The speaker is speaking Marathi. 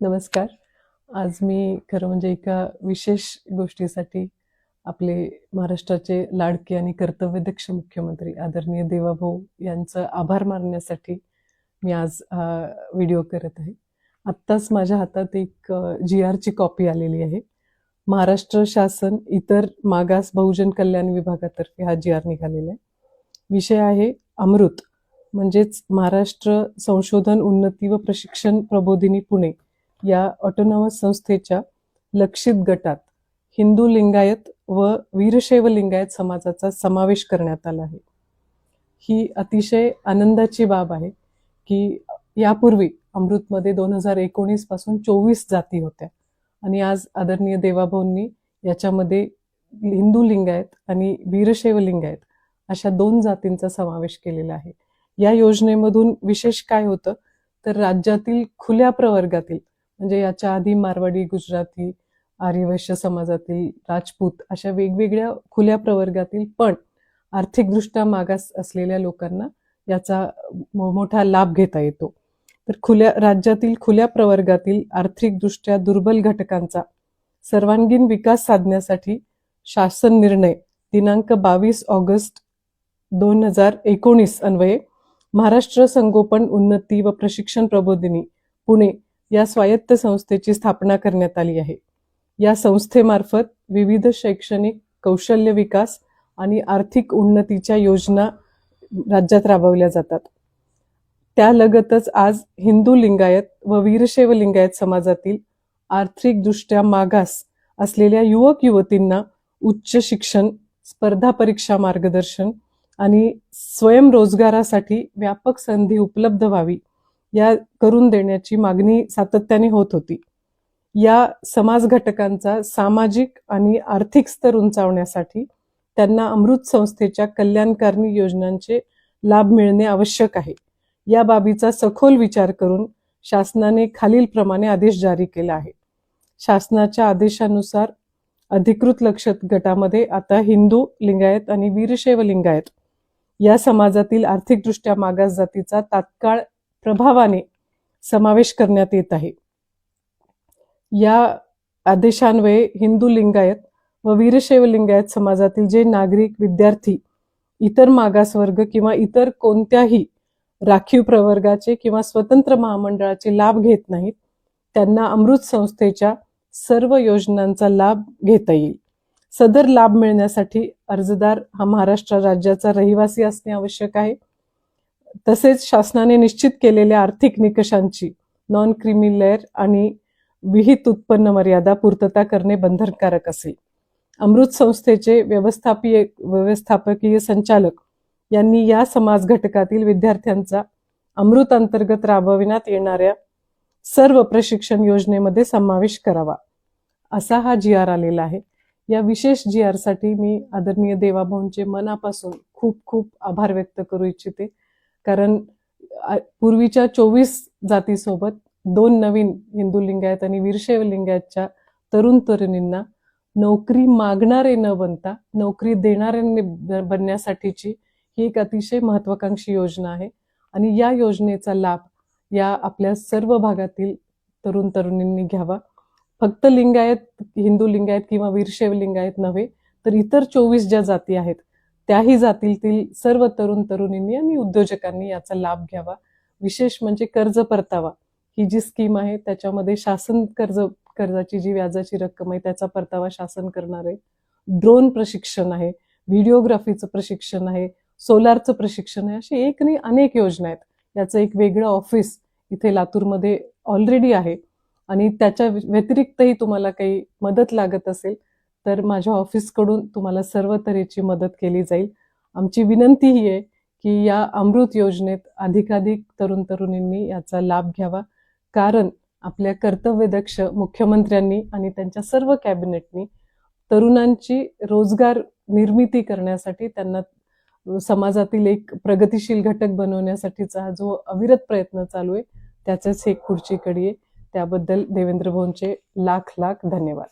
नमस्कार. आज मी खरं म्हणजे एका विशेष गोष्टीसाठी आपले महाराष्ट्राचे लाडके आणि कर्तव्यदक्ष मुख्यमंत्री आदरणीय देवाभाऊ यांचं आभार मानण्यासाठी मी आज हा व्हिडिओ करत आहे. आत्ताच माझ्या हातात एक GRची कॉपी आलेली आहे. महाराष्ट्र शासन इतर मागास बहुजन कल्याण विभागातर्फे हा GR निघालेला आहे. विषय आहे अमृत, म्हणजेच महाराष्ट्र संशोधन उन्नती व प्रशिक्षण प्रबोधिनी पुणे या ऑटोनॉमस संस्थेच्या लक्षित गटात हिंदू लिंगायत व वीरशैव लिंगायत समाजाचा समावेश करण्यात आला आहे. ही अतिशय आनंदाची बाब आहे की यापूर्वी अमृतमध्ये 2019 पासून 24 जाती होत्या आणि आज आदरणीय देवाभाऊंनी याच्यामध्ये हिंदू लिंगायत आणि वीरशैव लिंगायत अशा 2 जातींचा समावेश केलेला आहे. या योजनेमधून विशेष काय होतं तर राज्यातील खुल्या प्रवर्गातील, म्हणजे याच्या आधी मारवाडी, गुजराती, आर्यवैश्य समाजातील, राजपूत अशा वेगवेगळ्या खुल्या प्रवर्गातील पण आर्थिकदृष्ट्या मागास असलेल्या लोकांना याचा मोठा लाभ घेता येतो. तर राज्यातील खुल्या प्रवर्गातील आर्थिकदृष्ट्या दुर्बल घटकांचा सर्वांगीण विकास साधण्यासाठी शासन निर्णय दिनांक 22 ऑगस्ट 2019 अन्वये महाराष्ट्र संगोपन उन्नती व प्रशिक्षण प्रबोधिनी पुणे या स्वायत्त संस्थेची स्थापना करण्यात आली आहे. या संस्थेमार्फत विविध शैक्षणिक, कौशल्य विकास आणि आर्थिक उन्नतीच्या योजना राज्यात राबवल्या जातात. त्यालगतच आज हिंदू लिंगायत व वीरशैव लिंगायत समाजातील आर्थिकदृष्ट्या मागास असलेल्या युवक युवतींना उच्च शिक्षण, स्पर्धा परीक्षा मार्गदर्शन आणि स्वयंरोजगारासाठी व्यापक संधी उपलब्ध व्हावी या करून देण्याची मागणी सातत्याने होत होती. या समाज घटकांचा सामाजिक आणि आर्थिक स्तर उंचावण्यासाठी त्यांना अमृत संस्थेच्या कल्याणकारी योजनांचे लाभ मिळणे आवश्यक आहे. या बाबीचा सखोल विचार करून शासनाने खालीलप्रमाणे आदेश जारी केला आहे. शासनाच्या आदेशानुसार अधिकृत लक्षित गटामध्ये आता हिंदू लिंगायत आणि वीरशैव लिंगायत या समाजातील आर्थिकदृष्ट्या मागास जातीचा तात्काळ प्रभावाने समावेश करण्यात येत आहे. या आदेशान्वये हिंदू लिंगायत व वीरशैव लिंगायत समाजातील जे नागरिक, विद्यार्थी इतर मागासवर्ग किंवा इतर कोणत्याही राखीव प्रवर्गाचे किंवा स्वतंत्र महामंडळाचे लाभ घेत नाहीत, त्यांना अमृत संस्थेच्या सर्व योजनांचा लाभ घेता येईल. सदर लाभ मिळण्यासाठी अर्जदार हा महाराष्ट्र राज्याचा रहिवासी असणे आवश्यक आहे. तसेच शासनाने निश्चित केलेल्या आर्थिक निकषांची नॉन क्रीमी लेअर आणि विहित उत्पन्न मर्यादा पूर्तता करणे बंधनकारक असेल. अमृत संस्थेचे व्यवस्थापकीय संचालक यांनी या समाज घटकातील विद्यार्थ्यांचा अमृत अंतर्गत राबविण्यात येणाऱ्या सर्व प्रशिक्षण योजनेमध्ये समावेश करावा, असा हा GR आलेला आहे. या विशेष GR साठी मी आदरणीय देवाभाऊंचे मनापासून खूप खूप आभार व्यक्त करू इच्छिते. कारण पूर्वीच्या 24 जातीसोबत 2 नवीन हिंदू लिंगायत आणि वीरशैव लिंगायतच्या तरुण तरुणींना नोकरी मागणारे न बनता नोकरी देणारे बनण्यासाठीची ही एक अतिशय महत्वाकांक्षी योजना आहे. आणि या योजनेचा लाभ या आपल्या सर्व भागातील तरुण तरुणींनी घ्यावा. फक्त लिंगायत, हिंदू लिंगायत किंवा वीरशैव लिंगायत नव्हे तर इतर 24 ज्या जाती आहेत त्याही जातीतील सर्व तरुण तरुणींनी आणि उद्योजकांनी याचा लाभ घ्यावा. विशेष म्हणजे कर्ज परतावा ही जी स्कीम आहे त्याच्यामध्ये शासन कर्जाची जी व्याजाची रक्कम आहे त्याचा परतावा शासन करणार आहे. ड्रोन प्रशिक्षण आहे, व्हिडिओग्राफीचं प्रशिक्षण आहे, सोलारचं प्रशिक्षण आहे, अशी एक नाही अनेक योजना आहेत. याचं एक वेगळं ऑफिस इथे लातूरमध्ये ऑलरेडी आहे. आणि त्याच्या व्यतिरिक्तही तुम्हाला काही मदत लागत असेल तर माझ्या ऑफिसकडून तुम्हाला सर्व तऱ्हेची मदत केली जाईल. आमची विनंती ही आहे की या अमृत योजनेत अधिकाधिक तरुण तरुणींनी याचा लाभ घ्यावा. कारण आपल्या कर्तव्यदक्ष मुख्यमंत्र्यांनी आणि त्यांच्या सर्व कॅबिनेटनी तरुणांची रोजगार निर्मिती करण्यासाठी, त्यांना समाजातील एक प्रगतिशील घटक बनवण्यासाठीचा जो अविरत प्रयत्न चालू आहे त्याचंच एक पुढची कडी आहे. त्याबद्दल देवेंद्र भाऊंचे लाख लाख धन्यवाद.